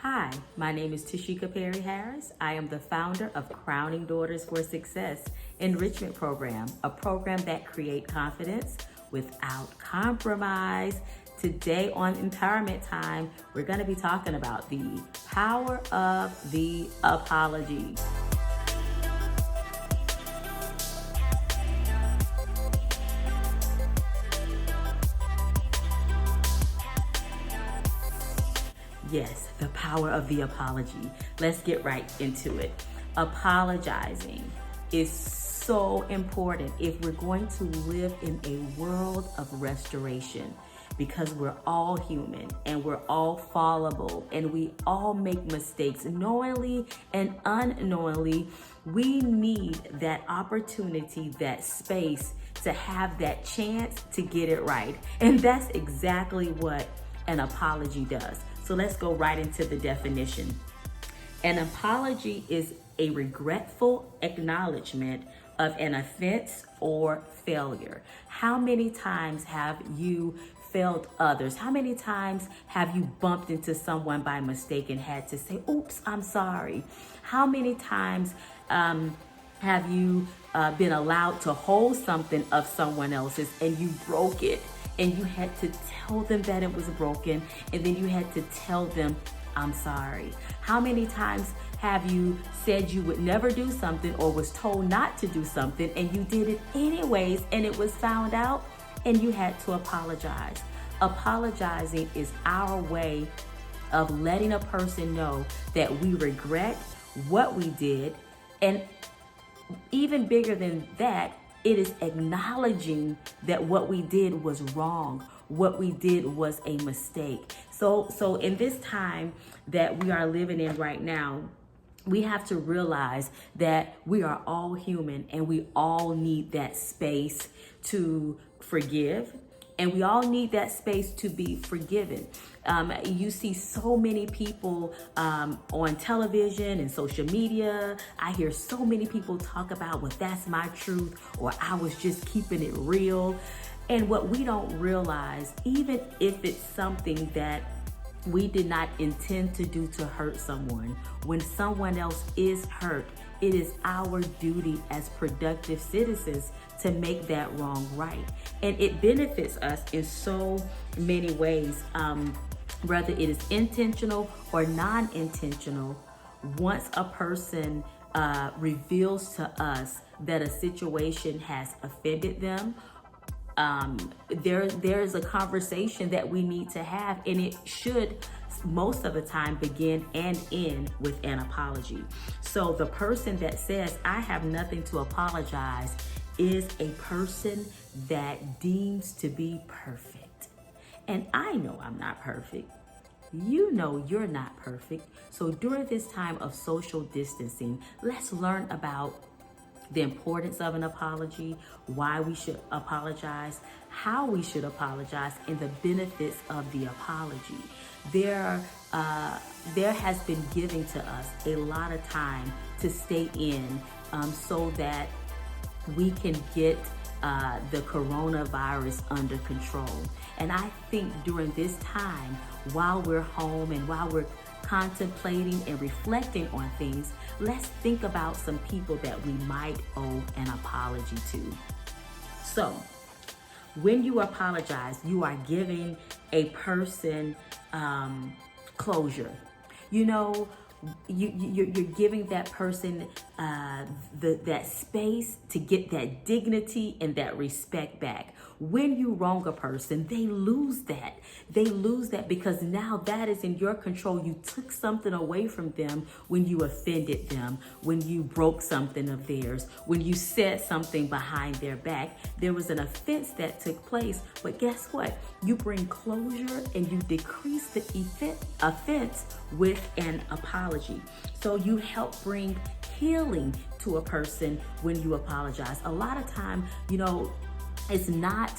Hi, my name is Tashika Perry Harris. I am the founder of Crowning Daughters for Success Enrichment Program, a program that creates confidence without compromise. Today on Empowerment Time, we're going to be talking about the power of the apology. Yes, the power of the apology. Let's get right into it. Apologizing is so important if we're going to live in a world of restoration, because we're all human and we're all fallible and we all make mistakes knowingly and unknowingly. We need that opportunity, that space to have that chance to get it right. And that's exactly what an apology does. So let's go right into the definition. An apology is a regretful acknowledgement of an offense or failure. How many times have you failed others? How many times have you bumped into someone by mistake and had to say, oops, I'm sorry? How many times have you been allowed to hold something of someone else's and you broke it? And you had to tell them that it was broken, and then you had to tell them, I'm sorry. How many times have you said you would never do something or was told not to do something and you did it anyways and it was found out and you had to apologize? Apologizing is our way of letting a person know that we regret what we did, and even bigger than that, it is acknowledging that what we did was wrong, what we did was a mistake. So in this time that we are living in right now, we have to realize that we are all human and we all need that space to forgive. And we all need that space to be forgiven. You see so many people on television and social media. I hear so many people talk about, well, that's my truth, or I was just keeping it real. And what we don't realize, even if it's something that we did not intend to do to hurt someone, when someone else is hurt, it is our duty as productive citizens to make that wrong right. And it benefits us in so many ways, whether it is intentional or non-intentional. Once a person reveals to us that a situation has offended them, there's a conversation that we need to have, and it should most of the time begin and end with an apology. So the person that says, I have nothing to apologize, is a person that deems to be perfect. And I know I'm not perfect. You know you're not perfect. So during this time of social distancing, let's learn about the importance of an apology, why we should apologize, how we should apologize, and the benefits of the apology. There has been given to us a lot of time to stay in so that we can get the coronavirus under control. And I think during this time, while we're home and while we're contemplating and reflecting on things, let's think about some people that we might owe an apology to. So, when you apologize, you are giving a person closure. You know, you're giving that person that space to get that dignity and that respect back. When you wrong a person, they lose that. They lose that because now that is in your control. You took something away from them when you offended them, when you broke something of theirs, when you said something behind their back. There was an offense that took place, but guess what? You bring closure and you decrease the offense with an apology. So you help bring healing to a person when you apologize. A lot of time, it's not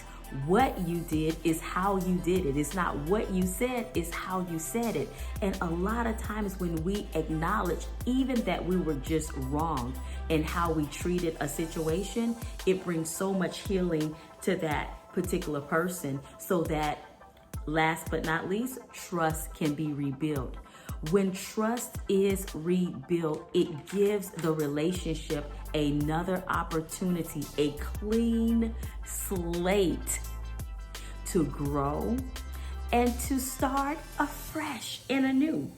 what you did, is how you did it. It's not what you said, it's how you said it. And a lot of times when we acknowledge even that we were just wrong in how we treated a situation, it brings so much healing to that particular person, so that last but not least, trust can be rebuilt. When trust is rebuilt, it gives the relationship another opportunity, a clean slate to grow and to start afresh and anew.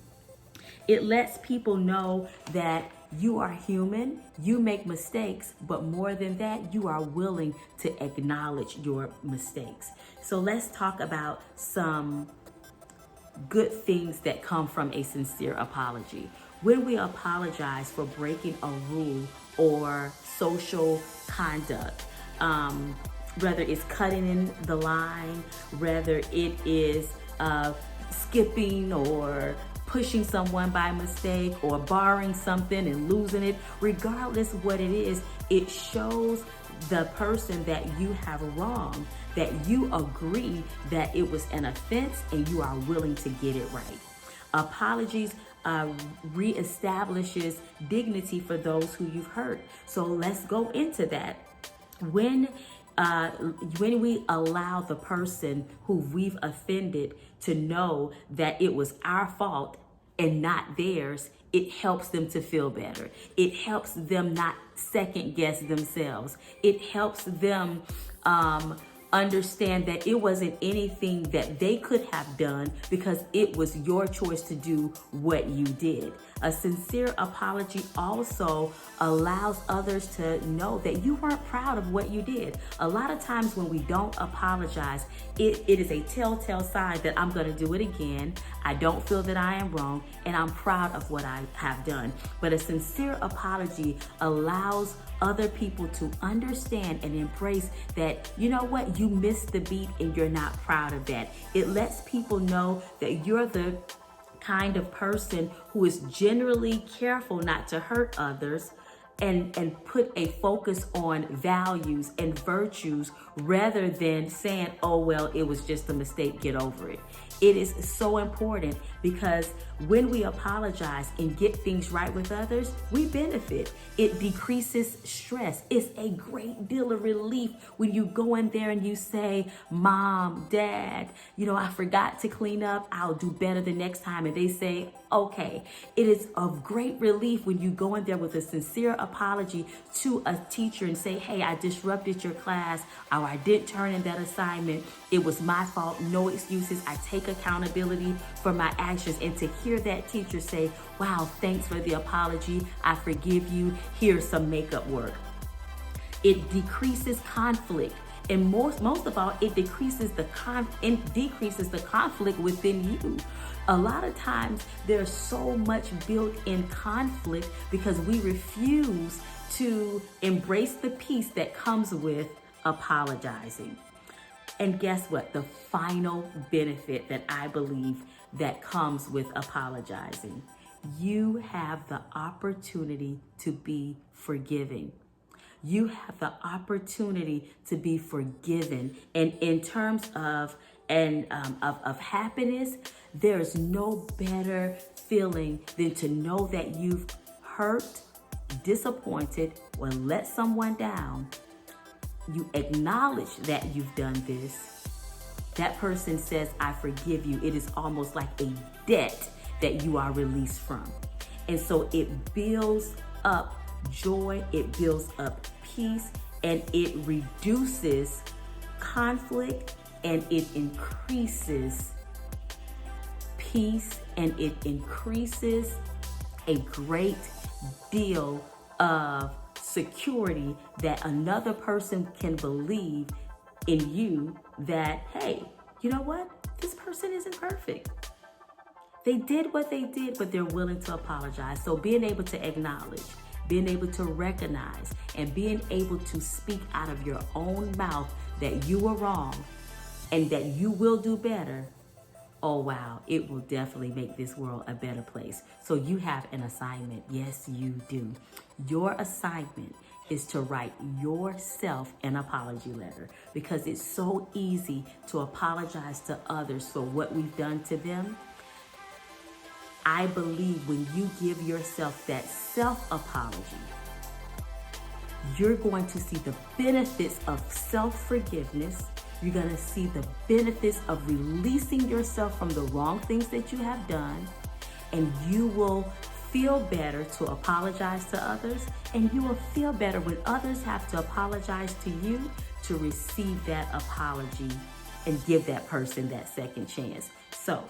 It lets people know that you are human, you make mistakes, but more than that, you are willing to acknowledge your mistakes. So let's talk about some good things that come from a sincere apology. When we apologize for breaking a rule or social conduct, whether it's cutting in the line, whether it is skipping or pushing someone by mistake or borrowing something and losing it, regardless what it is, it shows the person that you have wronged that you agree that it was an offense and you are willing to get it right. Apologies reestablishes dignity for those who you've hurt. So let's go into that. When we allow the person who we've offended to know that it was our fault and not theirs, it helps them to feel better. It helps them not second guess themselves. It helps them understand that it wasn't anything that they could have done because it was your choice to do what you did. A sincere apology also allows others to know that you weren't proud of what you did. A lot of times when we don't apologize, it is a telltale sign that I'm going to do it again. I don't feel that I am wrong and I'm proud of what I have done. But a sincere apology allows other people to understand and embrace that, you know what, you missed the beat and you're not proud of that. It lets people know that you're the kind of person who is generally careful not to hurt others and put a focus on values and virtues rather than saying, oh, well, it was just a mistake, get over it. It is so important because when we apologize and get things right with others, we benefit. It decreases stress. It's a great deal of relief when you go in there and you say, Mom, Dad, I forgot to clean up. I'll do better the next time. And they say, okay. It is of great relief when you go in there with a sincere apology to a teacher and say, hey, I disrupted your class, or I didn't turn in that assignment. It was my fault. No excuses. I take accountability for my actions. And to hear that teacher say, wow, thanks for the apology. I forgive you. Here's some makeup work. It decreases conflict. And most of all, it decreases the conflict within you. A lot of times there's so much built-in conflict because we refuse to embrace the peace that comes with apologizing. And guess what? The final benefit that I believe that comes with apologizing, you have the opportunity to be forgiving. You have the opportunity to be forgiven. And in terms of happiness, there's no better feeling than to know that you've hurt, disappointed, or let someone down. You acknowledge that you've done this. That person says, I forgive you. It is almost like a debt that you are released from. And so it builds up joy, it builds up peace, and it reduces conflict, and it increases peace, and it increases a great deal of security that another person can believe in you that, hey, you know what? This person isn't perfect. They did what they did, but they're willing to apologize. So being able to acknowledge, being able to recognize, and being able to speak out of your own mouth that you were wrong and that you will do better, oh wow, it will definitely make this world a better place. So you have an assignment. Yes, you do. Your assignment is to write yourself an apology letter, because it's so easy to apologize to others for what we've done to them. I believe when you give yourself that self-apology, you're going to see the benefits of self-forgiveness. You're going to see the benefits of releasing yourself from the wrong things that you have done. And you will feel better to apologize to others, and you will feel better when others have to apologize to you to receive that apology and give that person that second chance. So,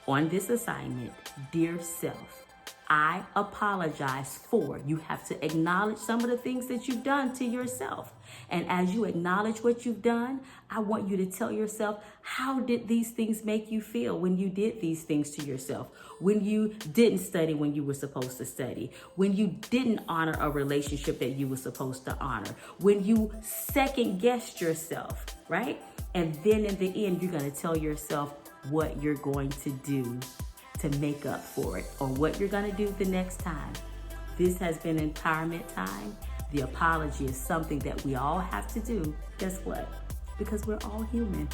on this assignment, dear self, I apologize for. You have to acknowledge some of the things that you've done to yourself. And as you acknowledge what you've done, I want you to tell yourself, how did these things make you feel when you did these things to yourself? When you didn't study when you were supposed to study? When you didn't honor a relationship that you were supposed to honor? When you second guessed yourself, right? And then in the end, you're going to tell yourself what you're going to do to make up for it, or what you're going to do the next time. This has been Empowerment Time. The apology is something that we all have to do. Guess what? Because we're all human.